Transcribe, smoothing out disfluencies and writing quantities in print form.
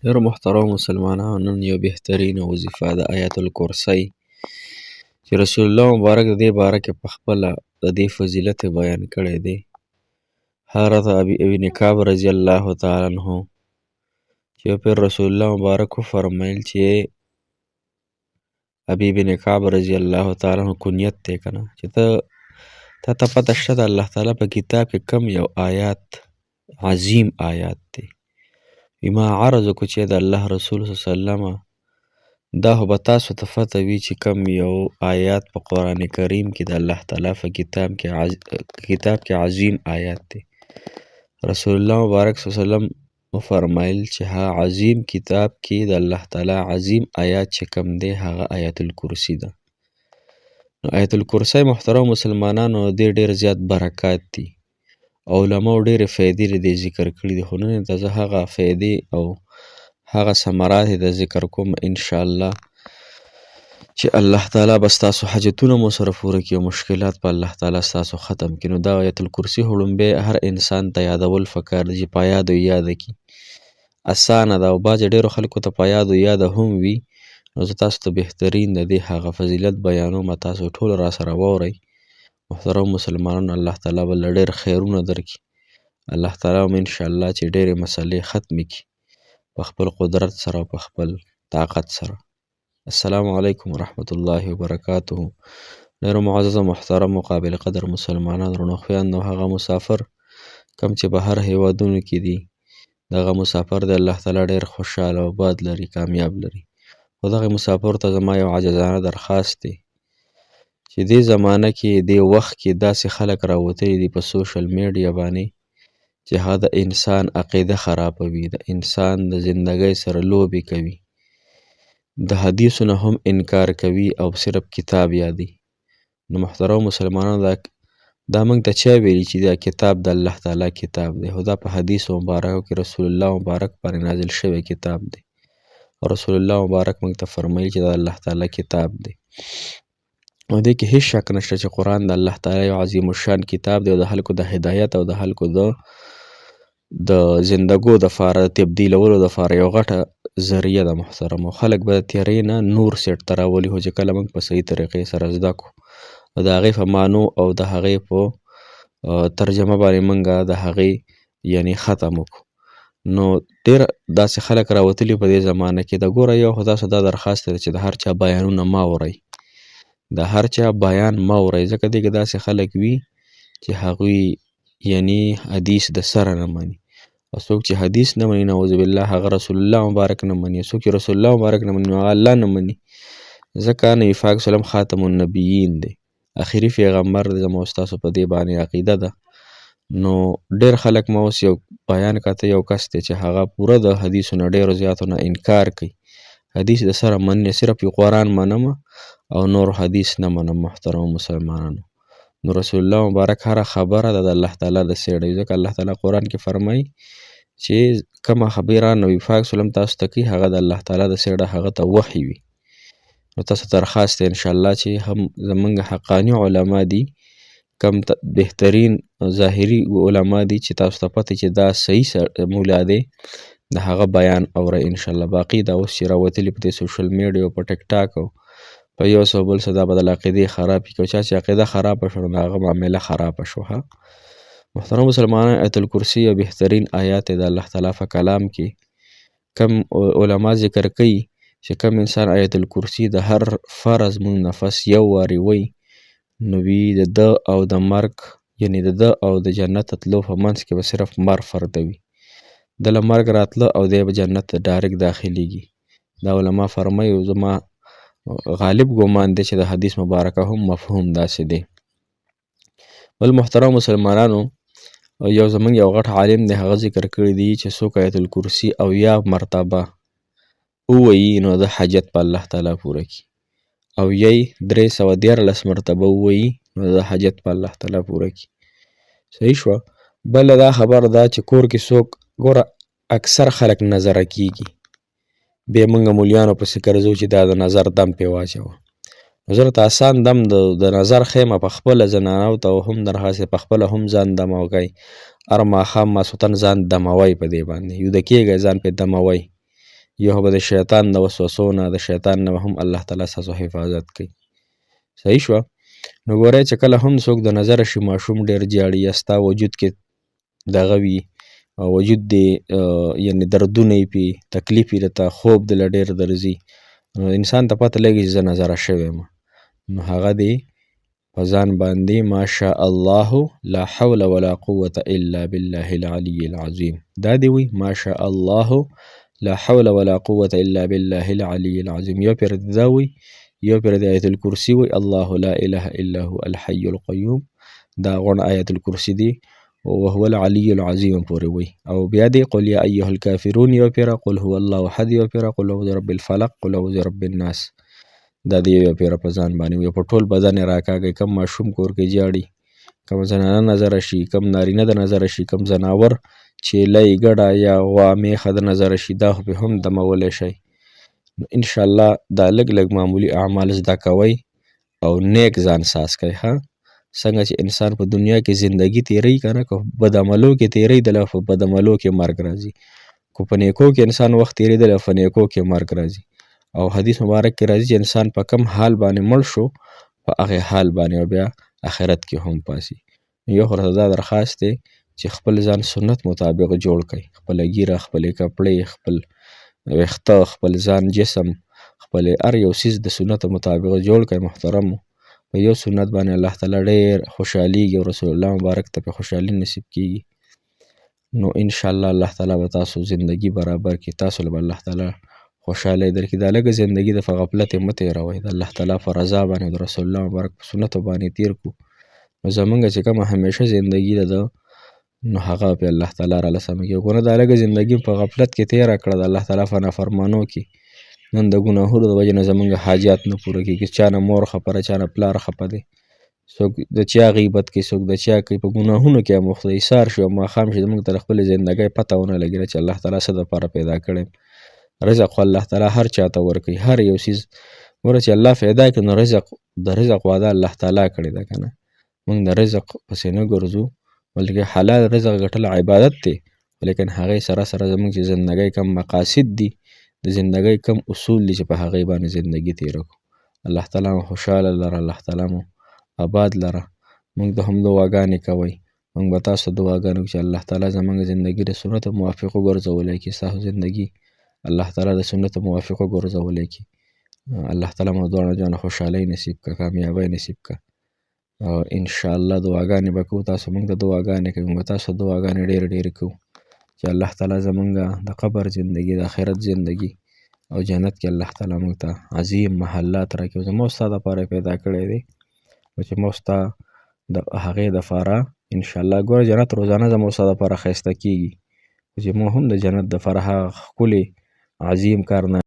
ډېرو محترمو مسلمانانو نن یو بهترینه وظیفه د آیت الکرسی چې رسول الله مبارک د دې باره کې په خپله د دې فضیلت بیان کړی دی. حضرت ابن کعب رضی الله تعالی عنہ چې پیر رسول الله مبارک فرمایل چې ابي بن کعب رضی الله تعالی عنہ کنیت دی کنه چې ته پته شته د الله تعالی په کتاب کې کم یو آیات عظیم آیات دی. ما عرض وکړو چې د الله رسول صلی الله علیه وسلم دا خو به تاسو ته پته وي چې کم یو آیات په قرآن کریم کې د الله تعالی په کتاب کې عظیم آیات دی. رسول الله مبارک صلی الله علیه وسلم وفرمایل چې ها عظیم کتاب کې د الله تعالی عظیم آیات چې کم دی هغه آیت الکرسی ده. نو آیت الکرسی محترم مسلمانانو ډېر زیات برکات دي. علماء ډېرې فایدې د ذکر کړي دي، خو نن ته زه هغه فایدې او هغه ثمرات د ذکر کوم انشاءالله چې الله تعالی به ستاسو حاجتونه مو سره پوره کړي او مشکلات په الله تعالی ستاسو ختم کړي. نو دا آیت الکرسی لومبی هر انسان ته یادول پکار دی چې په یاد او یاد کړي. اسانه ده او بعضې ډېرو خلکو ته په یاد او یاده هم وي. نو زه تاسو ته بهترین د دې هغه فضیلت بیانوم، تاسو ټول را سره واورئ. محترم مسلمانانو الله تعالی به له ډېر خیرونه درکړي. الله تعالی هم انشاءالله چې ډېرې مسلې ختمې کړي په خپل قدرت سره او په خپل طاقت سره. السلام علیکم ورحمة الله وبرکاته. ډېرو معزز او محترم او قابل قدر مسلمانان رونو خویندو، هغه مسافر کم چې بهر هیوادونو کې دي دغه مسافر د الله تعالی ډېر خوشحاله او باد لري، کامیاب لري. خو دغه مسافر ته زما یو عاجزانه درخواست دی چې دې زمانه کې دې وخت کې داسې خلک راوتلي دي په سوشل میډیا باندې چې هغه د انسان عقیده خرابوي، د انسان د زندګۍ سره لوبې کوي، د حدیثو نه هم انکار کوي او صرف کتاب یادي. نو محترم مسلمانانو دا موږ ته چا ویلي چې دا کتاب د الله تعالی کتاب دی؟ خو دا په حدیثو مبارکو کې رسول الله مبارک باندې نازل شوی کتاب دی. او رسول الله مبارک موږ ته فرمایي چې دا الله تعالی کتاب دی. او دې کې هیڅ شک نشته چې قرآن د الله تعالی یو عظیم الشان کتاب دی او د خلکو د هدایت او د خلکو د زندګو دپاره د تبدیلولو دپاره یو غټه ذریعه ده محترم. او خلک به د تیارې نه نور سیټ ته راولي، خو چې کله موږ په صحیح طریقې سره زده کړو او د هغې په معنو او د هغې په ترجمه باندې موږ د هغې یعنې ختم وکړو. نو ډېر داسې خلک راوتلي په دې زمانه کې د ګوره یو خو تاسو دا درخواست دی چې د هر چا بیانونه مه اورئ، د هر چا بیان مه اورئ، ځکه دې کې داسې خلک وي چې هغوی یعنې حدیث د سره نه مني. او څوک چې حدیث نه مني نعوذ بالله هغه رسول الله مبارک نه مني. څوک چې رسول الله مبارک نه مني نو هغه الله نه مني، ځکه نبي پاک صلی الله خاتم النبیین دی، آخري پیغمبر دی. زما او ستاسو په دې باندې عقیده ده. نو ډېر خلک ما اوس یو بیان کاته یو کس دی چې هغه پوره د حدیثو نه ډېرو زیاتو نه انکار کوي، حدیث د سره مني، صرف یې قرآن منم او نور حدیث نه منم. محترم مسلمانانو، نو رسول الله مبارک هره خبره ده د الله تعالی د سیړه، ځکه الله تعالی قرآن کې فرمایي چې کومه خبره نبي پاک صلی الله تاسو ته کوي هغه د الله تعالی د سیړه هغه ته وحی وي. نو تاسو درخواست دی انشاءالله چې هم زمونږ حقاني علما دي، کم بهترین ظاهري علما دي چې تاسو ته پته چې دا صحیح مولا دی د هغه بیان اورئ انشاءالله. باقي دا اوس چې راوتلي په دې سوشل میډیا او په ټیک ټاک او په یو څه بل څه دا به د عقیدې خرابې کړي. چا چې عقیده خرابه شوه نو هغه معامله خرابه شوه. محترم مسلمانان، آیت الکرسی یو بهترین آیات د الله تعالی په کلام کې کم علما ذکر کوي چې کم انسان آیت الکرسی د هر فرض مون نفس یو واري وی نو وی د ده او د مرګ یعنې د ده او د جنت تلو په منځ کې به صرف مرګ فرده وي، د له مرګ راتله او دی به جنت ته ډایرکټ داخلیږي. دا علما فرمایي او زما غالب ګمان دی چې د حدیث مبارکه هم مفهوم داسې دی. بل محترم مسلمانانو، یو زمونږ یو غټ عالم دی هغه ذکر کړی دی چې څوک آیت الکرسی او یا مرتبه ووایي نو د حاجت په الله تعالی پوره کړي، او یی 314 مرتبه ووایي نو د حاجت په الله تعالی پوره کړي. صحیح شوه. بله دا خبر ده چې کور کې څوک ګوره اکثر خلک نظره کیږي، بیا موږ مولیانو پسې ګرځو چې دا د نظر دم پې واچوه. نو زه راته اسان دم د نظر خیمه په خپله زنانو ته هم درخواست په خپله هم ځان دموږئ، هر ماښام ماسخوتن ځان دموئ، په دې باندې ویده کېږئ ځان پې دموئ. یو به د شیطان د وسوسو نه، د شیطان نه هم الله تعالی ستاسو حفاظت کوي. صحیح شوه. نو ګورئ چې کله هم څوک د نظره شي ماشوم ډېر جاړي یا ستا وجود کې دغه وي وجود دې یعنې دردونه یې پې تکلیف یې درته خوب دله ډېر درځي، نو انسان ته پته لګي چې زه نظره شوی یم، نو هغه دې په ځان باندې ماشاء الله لا حول ولا قوة الا بالله العلي العظیم دا دې وي ماشاء الله لا حول ولا قوة الا بالله العلي العظیم. یو پیر دا وي، یو پیر د آیت الکرسی وي الله لا اله الا هو الحي القیوم، دا غون آیت الکرسی دی وهو العلي العظیم پورې وي. او بیا دې قل یا ایها الکافرون یو پیر، قل هو الله احد یو پیر، قل اعوذ برب الفلق، قل اعوذ برب الناس، دا دې یو پیر په ځان باندې وي. په ټول بدن یې راکاږي، کم ماشوم کور کې جاړي، کم زنانه نظره شي، کم نارینه د نظره شي، کم زناور چیلی ګډه یا غوا میخه د نظره شي، دا خو پې هم دمولی شئ. نو انشاءالله دا لږ لږ معمولي اعمال زده کوئ او نیک ځان ساز کوئ. ښه څنګه چې انسان په دنیا کې زندگی تیروي که نه، که بد عملو کې تیروي دله په بد عملو کې مرګ راځي، که په نیکو کې انسان وخت تیریدلی په نیکو کې مرګ راځي. او حدیث مبارک کې راځي چې انسان په کم حال باندې مړ شو په هغې حال باندې او بیا آخرت کې هم پاسي. یو خو راته دا درخواست دی چې خپل ځان سنت مطابق جوړ کړئ، خپله ږیره، خپلې کپړې، خپل ویښته، خپل ځان جسم، خپل هر یو څیز د سنت مطابق جوړ کړئ. محترمو په یو سنت باندې الله تعالی ډېر خوشحالیږي او رسول الله مبارک ته پې خوشحالي نصیب کیږي. نو انشاءالله الله تعالی به تاسو زندگی برابر کړي، تاسو له به الله تعالی خوشحالی درکړي. دا لږه زندگی د په غفلت یې مه تېروئ، د الله تعالی په رضا باندې د رسول الله مبارک په سنتو باندې تېر کړو. نو زمونږ چې کومه همیشه زندگی ده نو هغه پې الله تعالی راله سمه کړي. که نه دا لږه زندگی په غفلت کې تېره کړه د الله تعالی په نافرمانو کې، نن د ګناهونو د وجې نه زمونږ حاجات نه پوره کېږي. چا نه مور خفه ده، چا نه پلار خفه دی، څوک د چا غیبت کوي، څوک د چا کوي، په ګناهونو کې هم مخته دی. سهار شي او ماښام شي زمونږ ته د خپلې زندګۍ پته ونه لګېده چې الله تعالی څه دپاره پیدا کړی. رزق خو الله تعالی هر چا ته ورکوي، هر یو څیز ګوره چې الله پیدا کړي نو د رزق وعده الله تعالی کړې ده که نه. موږ د رزق پسې نه ګرځو بلکې حلال رزق ګټل عبادت دی، لیکن هغې سره سره زموږ چې زندګۍ کم مقاصد دي، د زندګۍ کم اصول دي چې په هغې باندې زندګي تېره کړو. الله تعالی مو خوشحاله لره، الله تعالی مو آباد لره. موږ ته هم دعاګانې کوئ، موږ به تاسو ته دعاګانې کوو چې الله تعالی زموږ زندګي د سنتو موافق وګرځولی کړي، ستاسو زندګي الله تعالی د سنتو موافق وګرځولی کړي. الله تعالی مو دواړه جانه خوشحالۍ نصیب کړه، کامیابۍ نصیب کړه. او انشاءالله دعاګانې به کوو، تاسو موږ ته دعاګانې کوئ، موږ به تاسو ته دعاګانې ډېرې ډېرې کوو چې الله تعالی زمونږ د قبر زندگی، د آخرت زندگی او جنت کې الله تعالی موږ ته عظیم محلات راکړي. زما او ستا دپاره پیدا کړی دی او چې ما او ستا د هغې دپاره انشاءالله ګوره جنت روزانه زما او ستا دپاره ښایسته کېږي، چې ما هم د جنت دپاره هغه ښکلې عظیم کارنامې